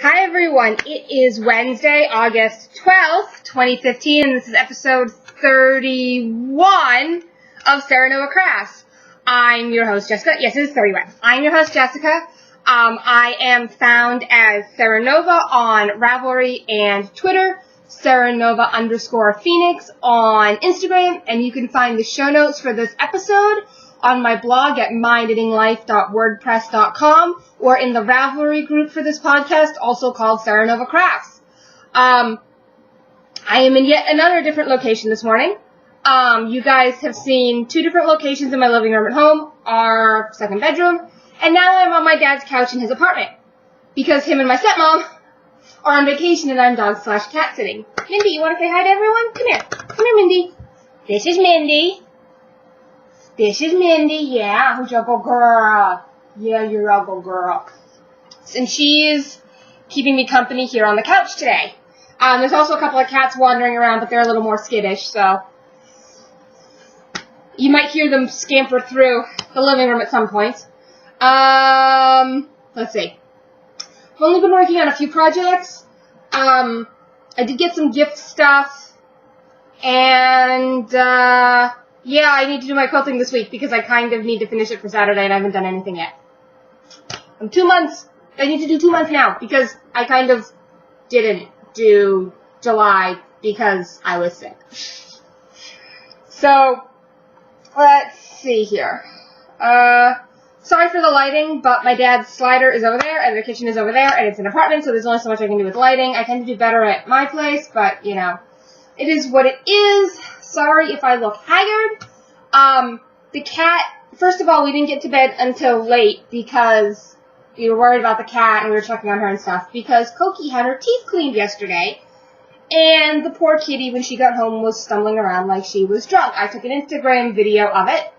Hi everyone, it is Wednesday, August 12th, 2015, and this is episode 31 of Serenova Crafts. I'm your host, Jessica. Yes, it is 31. I'm your host, Jessica. I am found as Serenova on Ravelry and Twitter, Serenova_Phoenix on Instagram, and you can find the show notes for this episode on my blog at myknittinglife.wordpress.com or in the Ravelry group for this podcast, also called Serenova Crafts. I am in yet another different location this morning. You guys have seen two different locations in my living room at home, our second bedroom, and now I'm on my dad's couch in his apartment because him and my stepmom are on vacation and I'm dog/cat sitting. Mindy, you want to say hi to everyone? Come here. Come here, Mindy. This is Mindy. This is Mindy, yeah, who's your good girl? Yeah, you're a good girl. And she's keeping me company here on the couch today. There's also a couple of cats wandering around, but they're a little more skittish, so you might hear them scamper through the living room at some point. Let's see. I've only been working on a few projects. I did get some gift stuff, and yeah, I need to do my quilting this week because I kind of need to finish it for Saturday and I haven't done anything yet. I'm 2 months. I need to do 2 months now because I kind of didn't do July because I was sick. So, let's see here. Sorry for the lighting, but my dad's slider is over there and the kitchen is over there and it's an apartment, so there's only so much I can do with lighting. I tend to do better at my place, but, you know, it is what it is. Sorry if I look haggard. The cat, first of all, we didn't get to bed until late because we were worried about the cat and we were checking on her and stuff because Koki had her teeth cleaned yesterday and the poor kitty, when she got home, was stumbling around like she was drunk. I took an Instagram video of it.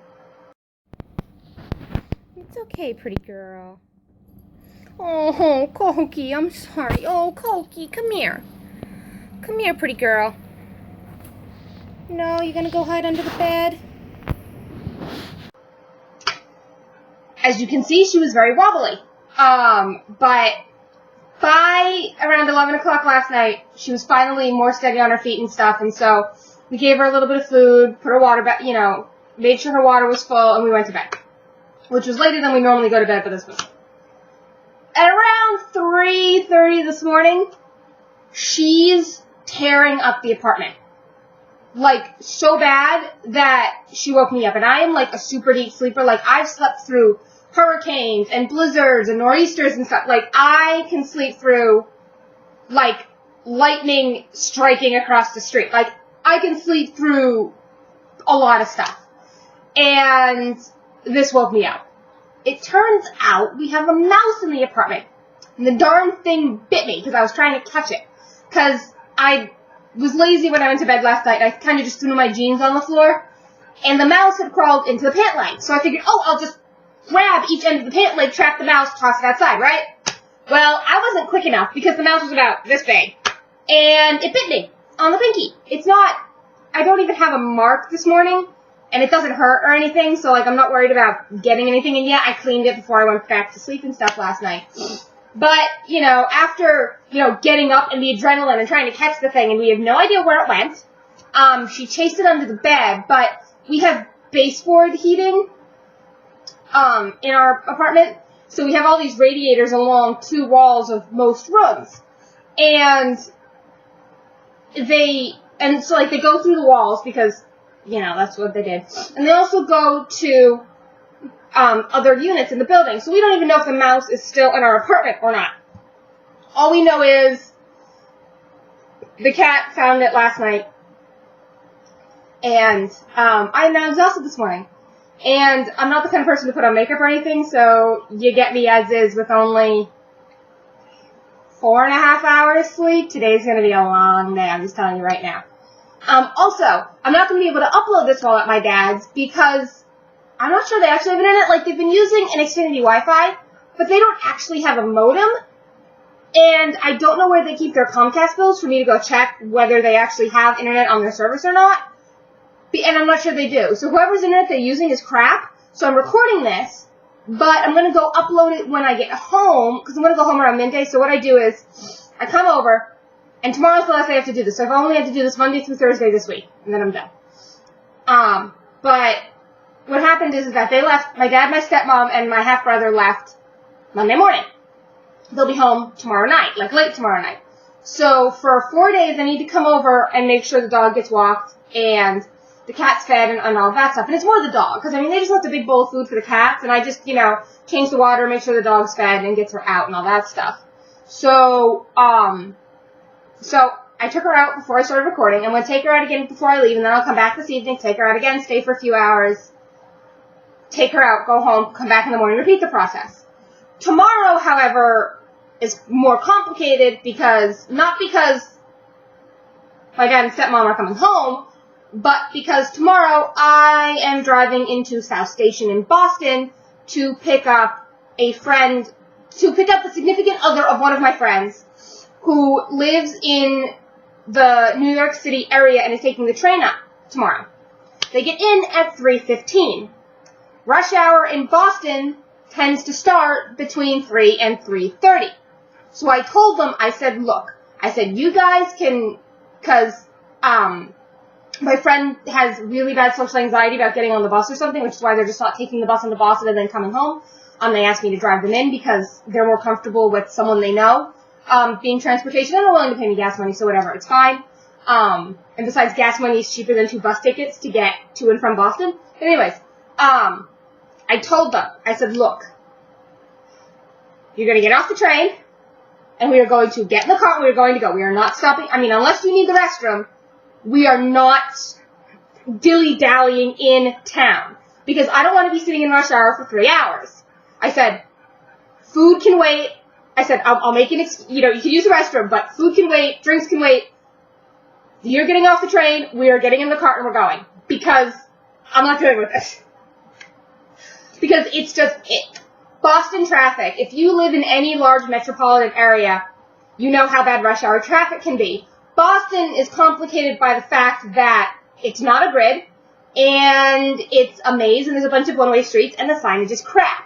It's okay, pretty girl. Oh, Koki, I'm sorry. Oh, Koki, come here. Come here, pretty girl. No, you're gonna go hide under the bed? As you can see, she was very wobbly. But by around 11 o'clock last night, she was finally more steady on her feet and stuff, and so we gave her a little bit of food, put her water back, you know, made sure her water was full, and we went to bed. Which was later than we normally go to bed for this week. At around 3:30 this morning, she's tearing up the apartment. Like, so bad that she woke me up. And I am, like, a super deep sleeper. Like, I've slept through hurricanes and blizzards and nor'easters and stuff. Like, I can sleep through, like, lightning striking across the street. Like, I can sleep through a lot of stuff. And this woke me up. It turns out we have a mouse in the apartment. And the darn thing bit me because I was trying to catch it. Because I was lazy when I went to bed last night. I kind of just threw my jeans on the floor. And the mouse had crawled into the pant leg. So I figured, oh, I'll just grab each end of the pant leg, trap the mouse, toss it outside, right? Well, I wasn't quick enough because the mouse was about this big. And it bit me on the pinky. It's not, I don't even have a mark this morning. And it doesn't hurt or anything. So, like, I'm not worried about getting anything in yet. I cleaned it before I went back to sleep and stuff last night. But, you know, after, you know, getting up and the adrenaline and trying to catch the thing, and we have no idea where it went, she chased it under the bed, but we have baseboard heating, in our apartment, so we have all these radiators along two walls of most rooms, and they go through the walls because, you know, that's what they did, and they also go to other units in the building. So we don't even know if the mouse is still in our apartment or not. All we know is the cat found it last night. And I'm now exhausted this morning. And I'm not the kind of person to put on makeup or anything, so you get me as is with only 4.5 hours sleep. Today's going to be a long day, I'm just telling you right now. Also, I'm not going to be able to upload this while at my dad's because I'm not sure they actually have internet. Like, they've been using an Xfinity Wi-Fi, but they don't actually have a modem. And I don't know where they keep their Comcast bills for me to go check whether they actually have internet on their service or not. And I'm not sure they do. So whoever's internet they're using is crap. So I'm recording this but I'm going to go upload it when I get home, because I'm going to go home around midday. So what I do is, I come over, and tomorrow's the last day I have to do this. So I've only had to do this Monday through Thursday this week, and then I'm done. But what happened is that they left, my dad, my stepmom, and my half-brother left Monday morning. They'll be home tomorrow night, like late tomorrow night. So for 4 days, I need to come over and make sure the dog gets walked, and the cat's fed, and all that stuff. And it's more the dog, because, I mean, they just left a big bowl of food for the cats, and I just, change the water, make sure the dog's fed, and gets her out, and all that stuff. So I took her out before I started recording. I'm going to take her out again before I leave, and then I'll come back this evening, take her out again, stay for a few hours, take her out, go home, come back in the morning, repeat the process. Tomorrow, however, is more complicated not because my dad and stepmom are coming home, but because tomorrow I am driving into South Station in Boston to pick up the significant other of one of my friends who lives in the New York City area and is taking the train up tomorrow. They get in at 3:15. Rush hour in Boston tends to start between 3 and 3:30. So I told them, I said, look, you guys can, because my friend has really bad social anxiety about getting on the bus or something, which is why they're just not taking the bus into Boston and then coming home. They asked me to drive them in because they're more comfortable with someone they know being transportation, and they're willing to pay me gas money, so whatever, it's fine. And besides, gas money is cheaper than 2 bus tickets to get to and from Boston. But anyways, I told them, I said, look, you're going to get off the train, and we are going to get in the car, and we are going to go. We are not stopping. I mean, unless you need the restroom, we are not dilly-dallying in town, because I don't want to be sitting in rush hour for 3 hours. I said, food can wait. I said, I'll make an, you can use the restroom, but food can wait, drinks can wait. You're getting off the train, we are getting in the car, and we're going. Because I'm not dealing with this. Because it's just, Boston traffic, if you live in any large metropolitan area, you know how bad rush hour traffic can be. Boston is complicated by the fact that it's not a grid, and it's a maze, and there's a bunch of one-way streets, and the signage is crap.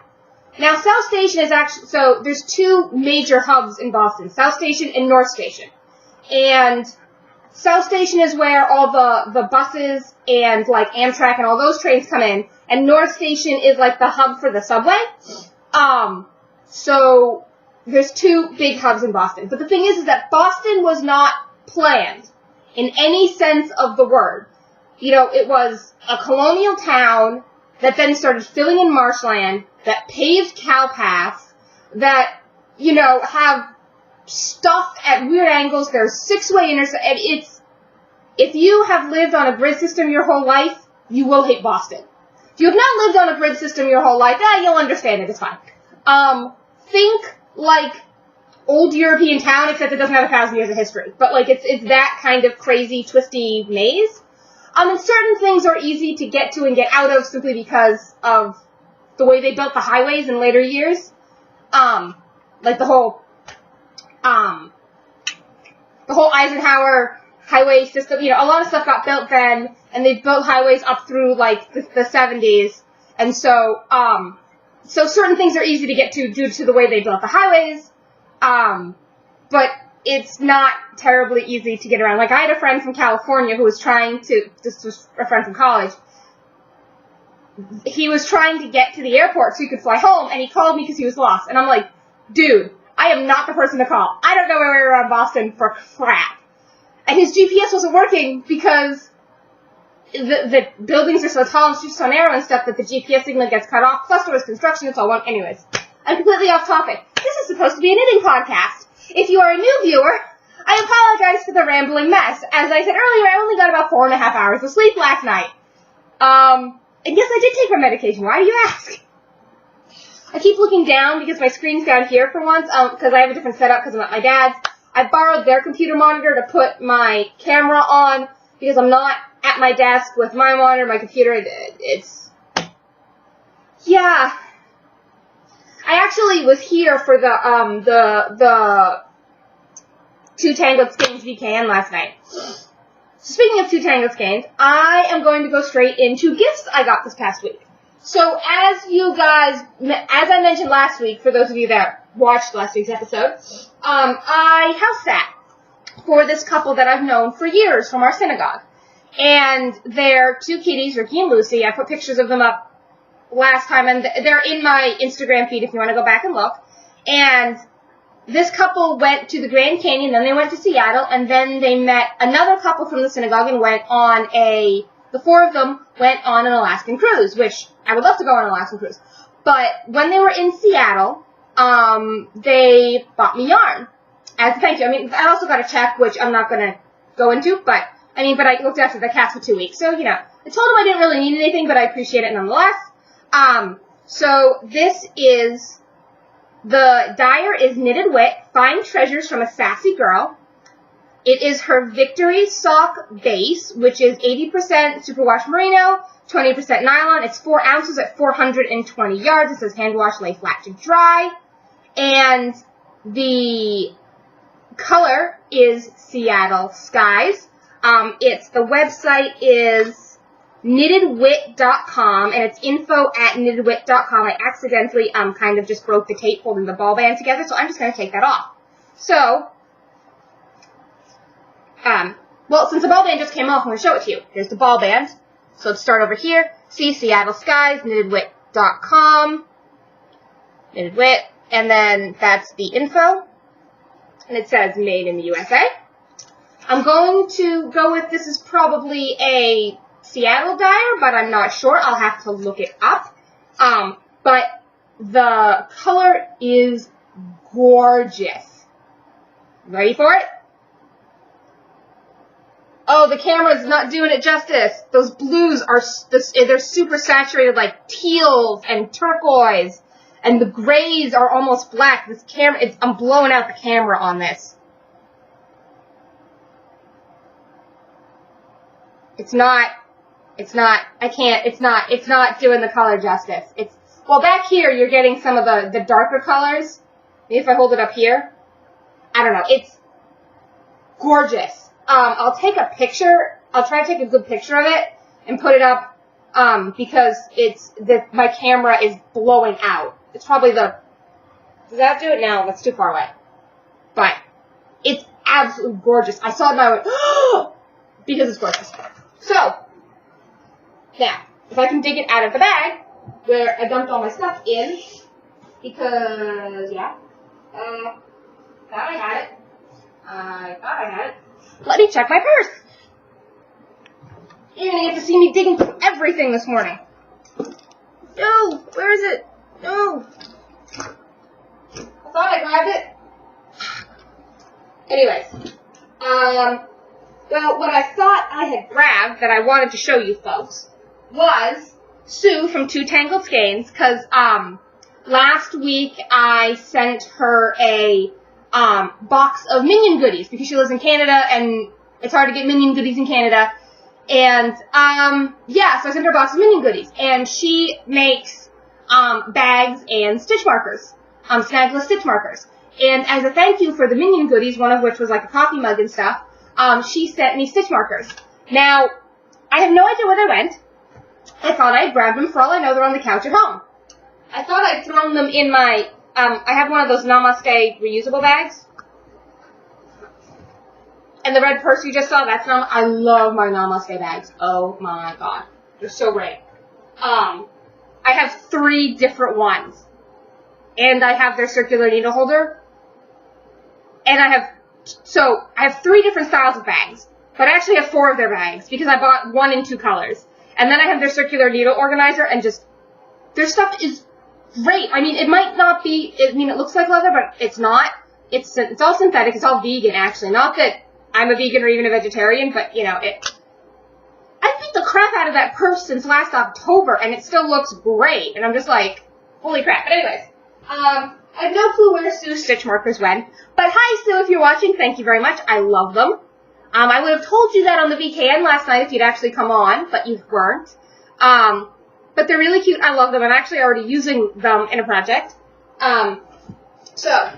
Now, South Station is actually, so there's 2 major hubs in Boston, South Station and North Station. And South Station is where all the buses and, like, Amtrak and all those trains come in, and North Station is, like, the hub for the subway. So there's 2 big hubs in Boston. But the thing is that Boston was not planned in any sense of the word. It was a colonial town that then started filling in marshland, that paved cow paths, that, have stuff at weird angles. There's 6-way and if you have lived on a grid system your whole life, you will hate Boston. If you have not lived on a grid system your whole life, you'll understand it, it's fine. Think, like, old European town, except it doesn't have 1,000 years of history. But, like, it's that kind of crazy, twisty maze. And certain things are easy to get to and get out of simply because of the way they built the highways in later years. Like the whole Eisenhower highway system, a lot of stuff got built then, and they built highways up through, like, the 70s. And so certain things are easy to get to due to the way they built the highways. But it's not terribly easy to get around. Like, I had a friend from California who was this was a friend from college, he was trying to get to the airport so he could fly home, and he called me because he was lost. And I'm like, dude, I am not the person to call. I don't know my way around Boston for crap. And his GPS wasn't working because the buildings are so tall and streets so narrow and stuff that the GPS signal gets cut off. Plus there was construction, it's all one. Anyways, I'm completely off topic. This is supposed to be a knitting podcast. If you are a new viewer, I apologize for the rambling mess. As I said earlier, I only got about 4.5 hours of sleep last night. And yes, I did take my medication. Why do you ask? I keep looking down because my screen's down here for once, because I have a different setup because I'm at my dad's. I borrowed their computer monitor to put my camera on because I'm not at my desk with my monitor, my computer. Yeah. I actually was here for the Two Tangled Skeins VKN last night. So speaking of Two Tangled Skeins, I am going to go straight into gifts I got this past week. So as I mentioned last week, for those of you that watched last week's episode, I house sat for this couple that I've known for years from our synagogue. And they're two kitties, Ricky and Lucy. I put pictures of them up last time, and they're in my Instagram feed if you want to go back and look. And this couple went to the Grand Canyon, then they went to Seattle, and then they met another couple from the synagogue and went on the four of them went on an Alaskan cruise, which I would love to go on an Alaskan cruise. But when they were in Seattle, they bought me yarn as a thank you. I mean, I also got a check, which I'm not going to go into, but I looked after the cats for 2 weeks. So, I told them I didn't really need anything, but I appreciate it nonetheless. So this is, the dyer is Knitted Wit, Find Treasures from a Sassy Girl. It is her Victory Sock Base, which is 80% superwash merino, 20% nylon. It's 4 ounces at 420 yards. It says hand wash, lay flat to dry. And the color is Seattle Skies. The website is knittedwit.com, and it's info@knittedwit.com. I accidentally, kind of just broke the tape holding the ball band together, so I'm just going to take that off. So, since the ball band just came off, I'm going to show it to you. Here's the ball band. So let's start over here. See Seattle Skies, knittedwit.com, Knitted Wit, and then that's the info. And it says made in the USA. I'm going to go with, this is probably a Seattle dyer, but I'm not sure. I'll have to look it up. But the color is gorgeous. Ready for it? Oh, the camera's not doing it justice. Those blues they're super saturated, like teals and turquoise, and the grays are almost black. This camera, I'm blowing out the camera on this. It's not doing the color justice. Well, back here, you're getting some of the darker colors. Maybe if I hold it up here. I don't know. It's gorgeous. I'll take a picture. I'll try to take a good picture of it and put it up, because my camera is blowing out. It's probably does that do it? No, that's too far away. But it's absolutely gorgeous. I saw it and I went, oh, because it's gorgeous. So, now, if I can dig it out of the bag, where I dumped all my stuff in, because, yeah, thought I had it. Let me check my purse. You're going to get to see me digging through everything this morning. No, where is it? No. I thought I grabbed it. Anyways, well, what I thought I had grabbed that I wanted to show you folks was Sue from Two Tangled Skeins, because last week I sent her a box of Minion goodies, because she lives in Canada and it's hard to get Minion goodies in Canada. And yeah, so I sent her a box of Minion goodies, and she makes bags and stitch markers, snagless stitch markers. And as a thank you for the Minion goodies, one of which was like a coffee mug and stuff, she sent me stitch markers. Now, I have no idea where they went. I thought I'd grabbed them. For all I know, they're on the couch at home. I thought I'd thrown them in my, I have one of those Namaste reusable bags. And the red purse you just saw, that's I love my Namaste bags. Oh my god. They're so great. I have 3 different ones. And I have their circular needle holder. And I have 3 different styles of bags. But I actually have 4 of their bags, because I bought 1 in 2 colors. And then I have their circular needle organizer, and just, their stuff is great. I mean, it might not be, it looks like leather, but it's not. It's all synthetic, it's all vegan, actually. Not that I'm a vegan or even a vegetarian, but, I beat the crap out of that purse since last October, and it still looks great. And I'm just like, holy crap. But anyways, I have no clue where Sue's stitch markers went. But hi, Sue, if you're watching, thank you very much. I love them. I would have told you that on the VKN last night if you'd actually come on, but you weren't. But they're really cute. I love them. I'm actually already using them in a project. So,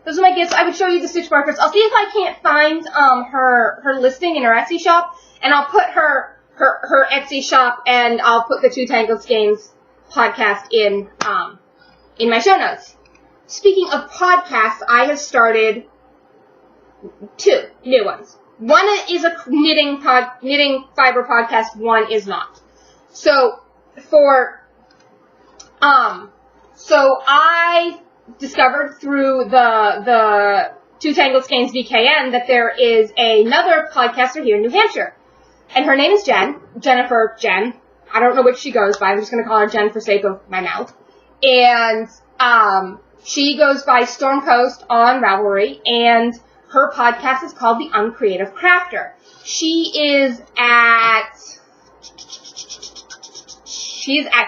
those are my gifts. I would show you the stitch markers. I'll see if I can't find her listing in her Etsy shop, and I'll put her Etsy shop, and I'll put the Two Tangled Skeins podcast in my show notes. Speaking of podcasts, I have started 2 new ones. One is a knitting fiber podcast. One is not. So I discovered through the Two Tangled Skeins VKN that there is another podcaster here in New Hampshire. And her name is Jennifer Jen. I don't know which she goes by. I'm just going to call her Jen for sake of my mouth. And she goes by Storm Coast on Ravelry, and her podcast is called The Uncreated Crafter. She's at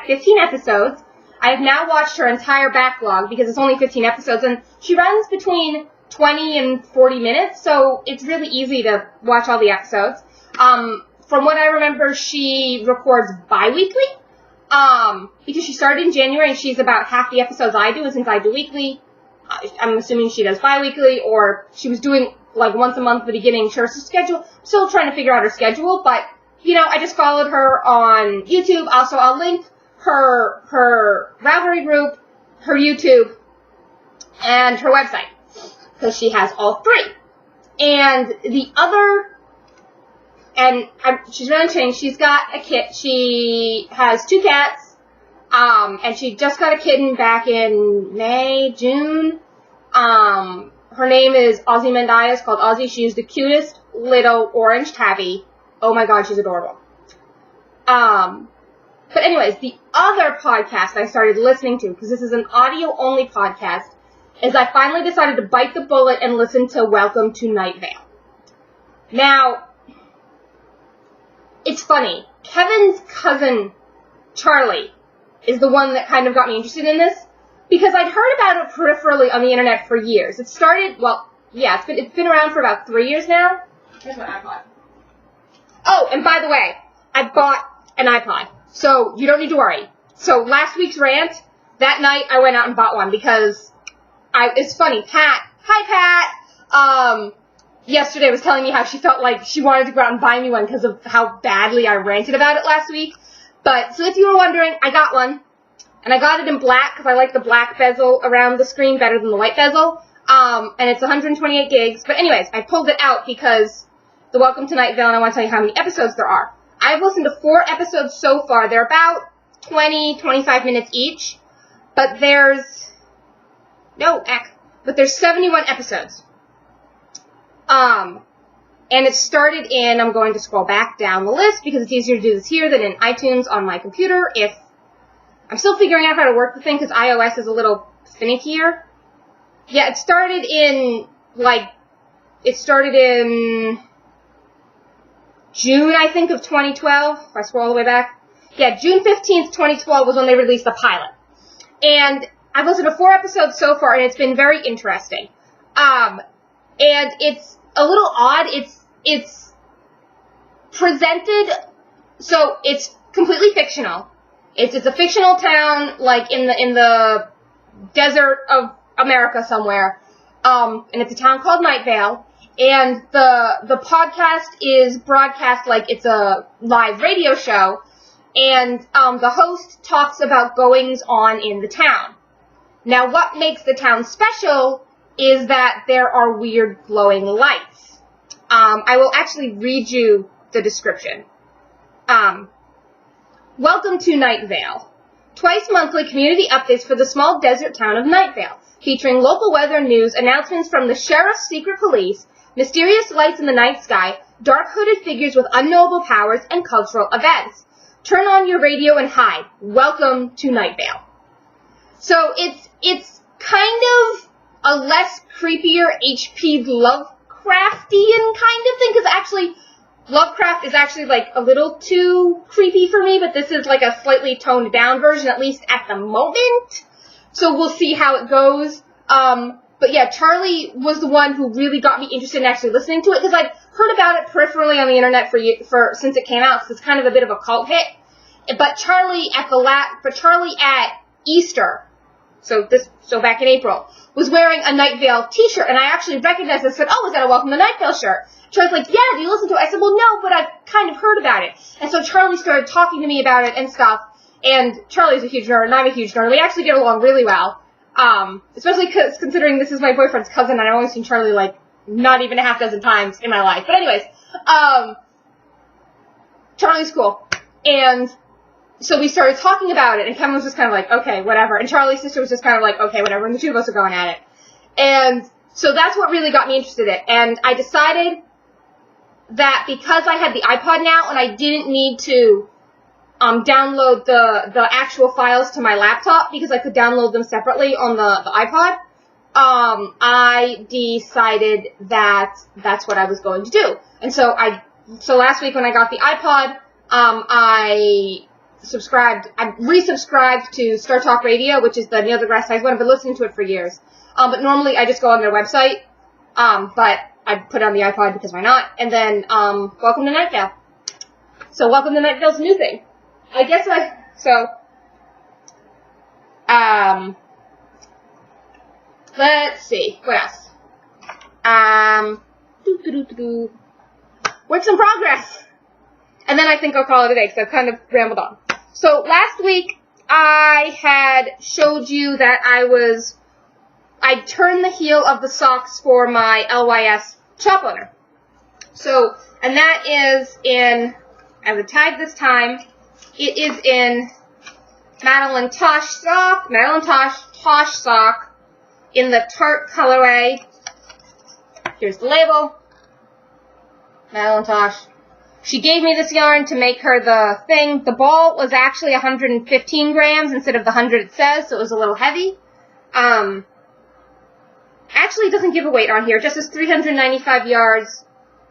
15 episodes. I have now watched her entire backlog because it's only 15 episodes, and she runs between 20 and 40 minutes, so it's really easy to watch all the episodes. From what I remember, she records bi-weekly, because she started in January, and she's about half the episodes I do, and since I do weekly, I'm assuming she does bi-weekly, or she was doing, like, once a month at the beginning. Sure, schedule, still trying to figure out her schedule, but, you know, I just followed her on YouTube. Also, I'll link her Ravelry group, her YouTube, and her website, because she has all 3. And the other, she's really changed. She's got a kit. She has 2 cats, and she just got a kitten back in May, June. Her name is Ozzy Mendias, called Ozzy. She's the cutest little orange tabby. Oh my god, she's adorable. But anyways, the other podcast I started listening to, because this is an audio-only podcast, is I finally decided to bite the bullet and listen to Welcome to Night Vale. Now, it's funny. Kevin's cousin, Charlie, is the one that kind of got me interested in this, because I'd heard about it peripherally on the internet for years. It started, it's been around for about 3 years now. Here's my iPod. Oh, and by the way, I bought an iPod, so you don't need to worry. So last week's rant, that night I went out and bought one because it's funny. Hi Pat, yesterday was telling me how she felt like she wanted to go out and buy me one because of how badly I ranted about it last week. But, so if you were wondering, I got one. And I got it in black because I like the black bezel around the screen better than the white bezel. And it's 128 gigs. But anyways, I pulled it out because the Welcome to Night Vale, and I want to tell you how many episodes there are. I've listened to 4 episodes so far. They're about 20-25 minutes each. But there's 71 episodes. And it started in, I'm going to scroll back down the list because it's easier to do this here than in iTunes on my computer. I'm still figuring out how to work the thing because iOS is a little finikier. Yeah, it started in June, I think, of 2012, if I scroll all the way back. Yeah, June 15th, 2012 was when they released the pilot. And I've listened to 4 episodes so far, and it's been very interesting. And it's a little odd. It's presented, so it's completely fictional. It's a fictional town, like in the desert of America somewhere. And it's a town called Night Vale. And the podcast is broadcast like it's a live radio show. And the host talks about goings on in the town. Now, what makes the town special is that there are weird glowing lights. I will actually read you the description. Welcome to Night Vale. Twice monthly community updates for the small desert town of Night Vale, featuring local weather news, announcements from the sheriff's secret police, mysterious lights in the night sky, dark hooded figures with unknowable powers, and cultural events. Turn on your radio and hide. Welcome to Night Vale. So it's kind of a less creepier H.P. Lovecraftian kind of thing, because actually Lovecraft is actually like a little too creepy for me, but this is like a slightly toned down version, at least at the moment. So we'll see how it goes. But yeah, Charlie was the one who really got me interested in actually listening to it, because I'd heard about it peripherally on the internet for since it came out, so it's kind of a bit of a cult hit. But Charlie at Easter, so back in April, was wearing a Night Vale t-shirt, and I actually recognized it and said, oh, is that a Welcome to Night Vale shirt? Charlie's like, yeah, do you listen to it? I said, well, no, but I've kind of heard about it. And so Charlie started talking to me about it and stuff, And Charlie's a huge nerd, and I'm a huge nerd. We actually get along really well. Especially considering this is my boyfriend's cousin, and I've only seen Charlie, like, not even a half dozen times in my life. But anyways, Charlie's cool. And so we started talking about it, and Kevin was just kind of like, okay, whatever. And Charlie's sister was just kind of like, okay, whatever. And the two of us are going at it. And so that's what really got me interested in it. And I decided that because I had the iPod now, and I didn't need to download the actual files to my laptop, because I could download them separately on the iPod, I decided that that's what I was going to do. And so last week when I got the iPod, I resubscribed to Star Talk Radio, which is the Neil deGrasse Tyson one. I've been listening to it for years. But normally I just go on their website, but I put it on the iPod because why not? And then, welcome to Night Vale. So welcome to Night Vale's new thing. I guess let's see, what else? Works in progress. And then I think I'll call it a day, because I've kind of rambled on. So last week, I had showed you that I turned the heel of the socks for my LYS shop owner. So, and that is in, I have a tag this time, it is in Madeline Tosh sock in the tart colorway. Here's the label. Madeline Tosh. She gave me this yarn to make her the thing. The ball was actually 115 grams instead of the 100 it says, so it was a little heavy. Actually, it doesn't give a weight on here. It just says 395 yards,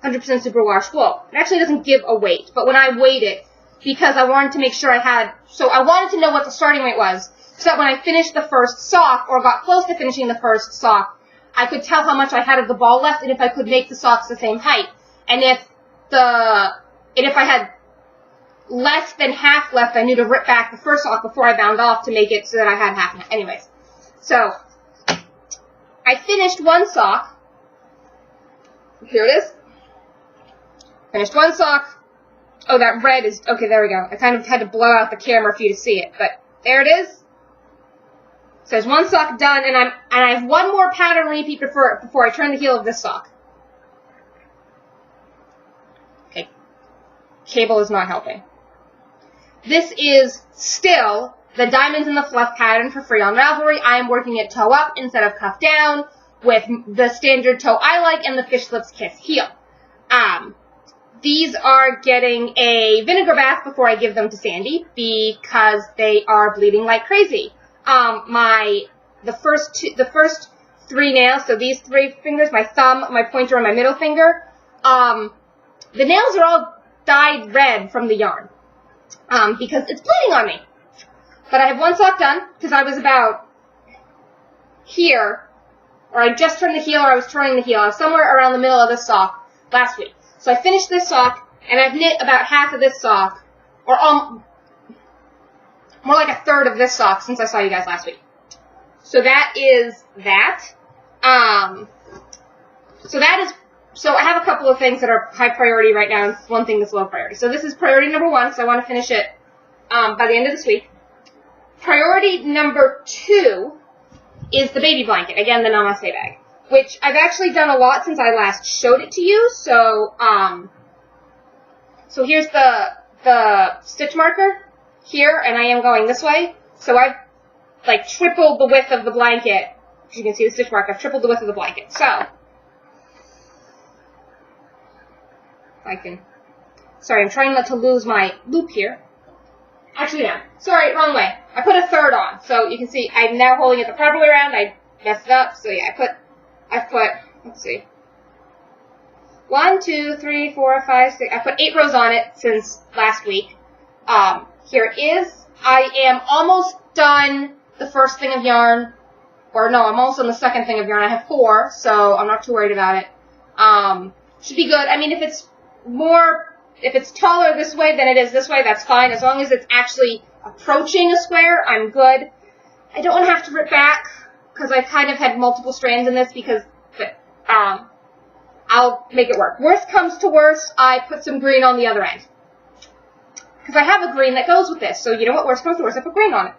100% superwash wool. It actually doesn't give a weight, but when I weighed it, because I wanted to make sure I wanted to know what the starting weight was, so that when I finished the first sock, or got close to finishing the first sock, I could tell how much I had of the ball left, and if I could make the socks the same height. And if I had less than half left, I knew to rip back the first sock before I bound off to make it so that I had half. Anyways, so I finished one sock. Here it is. Finished one sock. Oh, that red is, okay, there we go. I kind of had to blow out the camera for you to see it, but there it is. So there's one sock done, and I have one more pattern repeat before I turn the heel of this sock. Okay. Cable is not helping. This is still the Diamonds in the Fluff pattern for Free on Ravelry. I am working it toe up instead of cuff down with the standard toe I like and the Fish Lips Kiss heel. These are getting a vinegar bath before I give them to Sandy because they are bleeding like crazy. The first three nails, so these three fingers, my thumb, my pointer, and my middle finger, the nails are all dyed red from the yarn because it's bleeding on me. But I have one sock done because I was about here, or I just turned the heel, or I was turning the heel. I was somewhere around the middle of this sock last week. So I finished this sock, and I've knit about half of this sock, or more like a third of this sock since I saw you guys last week. So that is that. So I have a couple of things that are high priority right now, and one thing that's low priority. So this is priority number 1, because I want to finish it by the end of this week. Priority number 2 is the baby blanket. Again, the Namaste bag, which I've actually done a lot since I last showed it to you. So, so here's the stitch marker here, and I am going this way. So I've like tripled the width of the blanket. As you can see the stitch mark, I've tripled the width of the blanket. So, if I can, sorry, I'm trying not to lose my loop here. Actually, no. Sorry, wrong way. I put a third on. So you can see I'm now holding it the proper way around. I messed it up. So yeah, I put, let's see, 1, 2, 3, 4, 5, 6, I put 8 rows on it since last week. Here it is. I am almost done the first thing of yarn, or no, I'm almost on the second thing of yarn. I have 4, so I'm not too worried about it. Should be good. I mean, if it's taller this way than it is this way, that's fine. As long as it's actually approaching a square, I'm good. I don't want to have to rip back, because I've kind of had multiple strands in this, because I'll make it work. Worst comes to worst, I put some green on the other end. because I have a green that goes with this. So you know what? Worst comes to worst, I put green on it.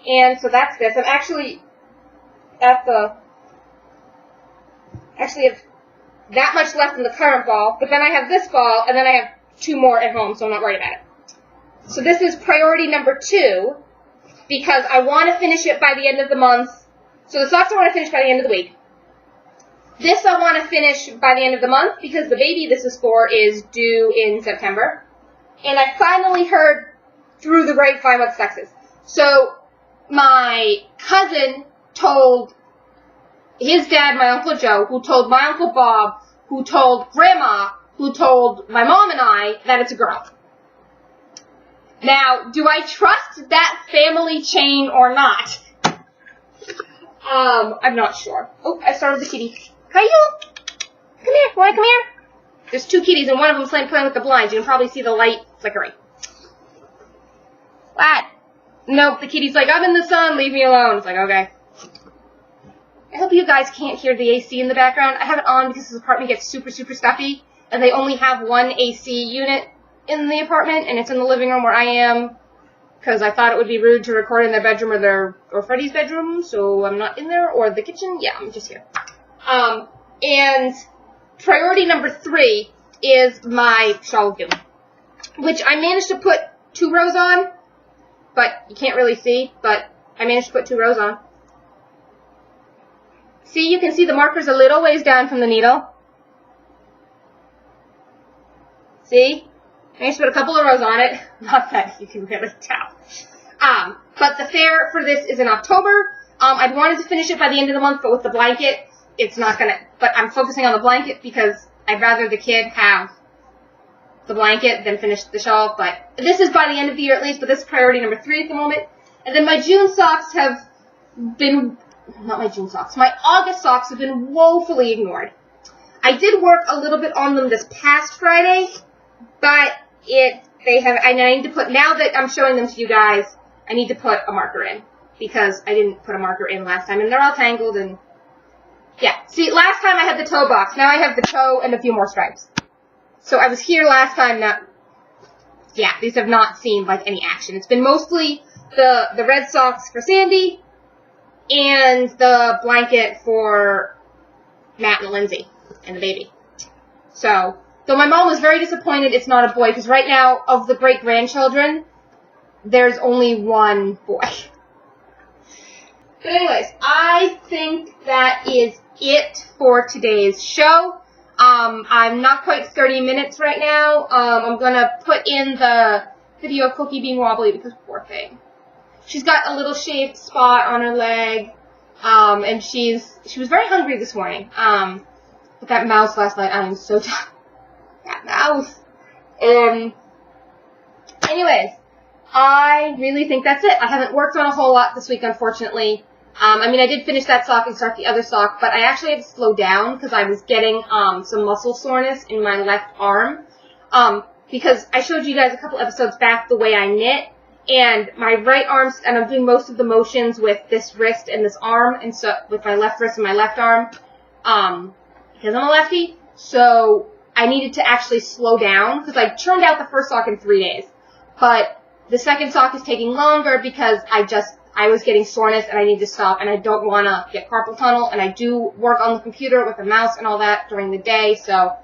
And so that's this. I'm actually at the... Actually have that much left in the current ball, but then I have this ball, and then I have 2 more at home, so I'm not worried about it. So this is priority number 2, because I want to finish it by the end of the month. So the socks I want to finish by the end of the week. This I want to finish by the end of the month, because the baby this is for is due in September. And I finally heard through the grapevine what sex is. So my cousin told his dad, my Uncle Joe, who told my Uncle Bob, who told Grandma, who told my mom and I that it's a girl. Now, do I trust that family chain or not? I'm not sure. Oh, I started the kitty. Caillou! Come here. Wanna come here? There's 2 kitties and one of them's playing with the blinds. You can probably see the light flickering. What? Nope, the kitty's like, I'm in the sun, leave me alone. It's like, okay. I hope you guys can't hear the AC in the background. I have it on because this apartment gets super, super stuffy, and they only have 1 AC unit in the apartment, and it's in the living room where I am, because I thought it would be rude to record in their bedroom or Freddie's bedroom, so I'm not in there, or the kitchen. Yeah, I'm just here. And priority number 3 is my shawl of doom, which I managed to put 2 rows on, but you can't really see, but I managed to put 2 rows on. See, you can see the markers a little ways down from the needle. See? I managed to put a couple of rows on it. Not that you can really tell. But the fair for this is in October. I'd wanted to finish it by the end of the month, but with the blanket, it's not gonna, but I'm focusing on the blanket because I'd rather the kid have the blanket than finish the shawl, but this is by the end of the year at least, but this is priority number 3 at the moment. And then my June socks have been, not my June socks, my August socks have been woefully ignored. I did work a little bit on them this past Friday, but I need to put, now that I'm showing them to you guys, I need to put a marker in, because I didn't put a marker in last time, and they're all tangled, and yeah. See, last time I had the toe box, now I have the toe and a few more stripes. So I was here last time, these have not seen, like, any action. It's been mostly the red socks for Sandy, and the blanket for Matt and Lindsay, and the baby. So, though my mom was very disappointed it's not a boy, because right now, of the great-grandchildren, there's only 1 boy. But anyways, I think that is it for today's show. I'm not quite 30 minutes right now. I'm gonna put in the video of Cookie being wobbly because poor thing. She's got a little shaved spot on her leg, and she was very hungry this morning. With that mouse last night, I am so tired. That mouse. Anyways, I really think that's it. I haven't worked on a whole lot this week, unfortunately. I mean, I did finish that sock and start the other sock, but I actually had to slow down because I was getting some muscle soreness in my left arm. Because I showed you guys a couple episodes back the way I knit, and my right arm, and I'm doing most of the motions with this wrist and this arm, and so with my left wrist and my left arm, because I'm a lefty. So I needed to actually slow down because I churned out the first sock in 3 days, but the second sock is taking longer because I was getting soreness and I need to stop, and I don't want to get carpal tunnel, and I do work on the computer with the mouse and all that during the day, so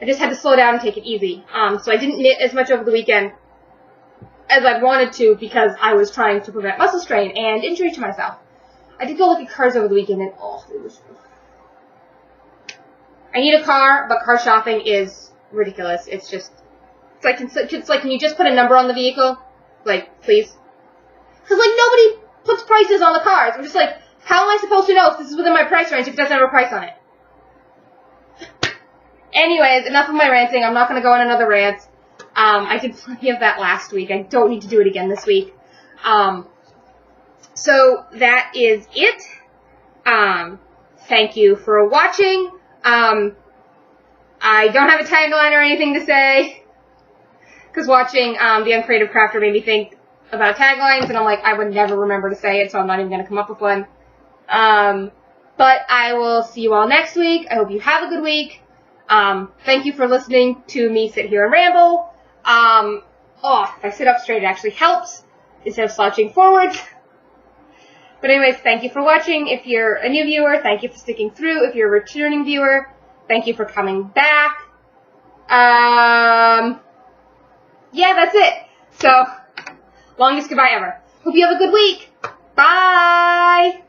I just had to slow down and take it easy. So I didn't knit as much over the weekend as I wanted to because I was trying to prevent muscle strain and injury to myself. I did go look at cars over the weekend, and I need a car, but car shopping is ridiculous. It's like, can you just put a number on the vehicle? Like, please? Because, like, nobody puts prices on the cars. I'm just like, how am I supposed to know if this is within my price range if it doesn't have a price on it? Anyways, enough of my ranting. I'm not going to go on another rant. I did plenty of that last week. I don't need to do it again this week. So, that is it. Thank you for watching. I don't have a tagline or anything to say, because watching the Uncreated Crafter made me think about taglines, and I'm like, I would never remember to say it, so I'm not even going to come up with one. But I will see you all next week. I hope you have a good week. Thank you for listening to me sit here and ramble. If I sit up straight, it actually helps instead of slouching forwards. But anyways, thank you for watching. If you're a new viewer, thank you for sticking through. If you're a returning viewer, thank you for coming back. Yeah, that's it. So, longest goodbye ever. Hope you have a good week. Bye!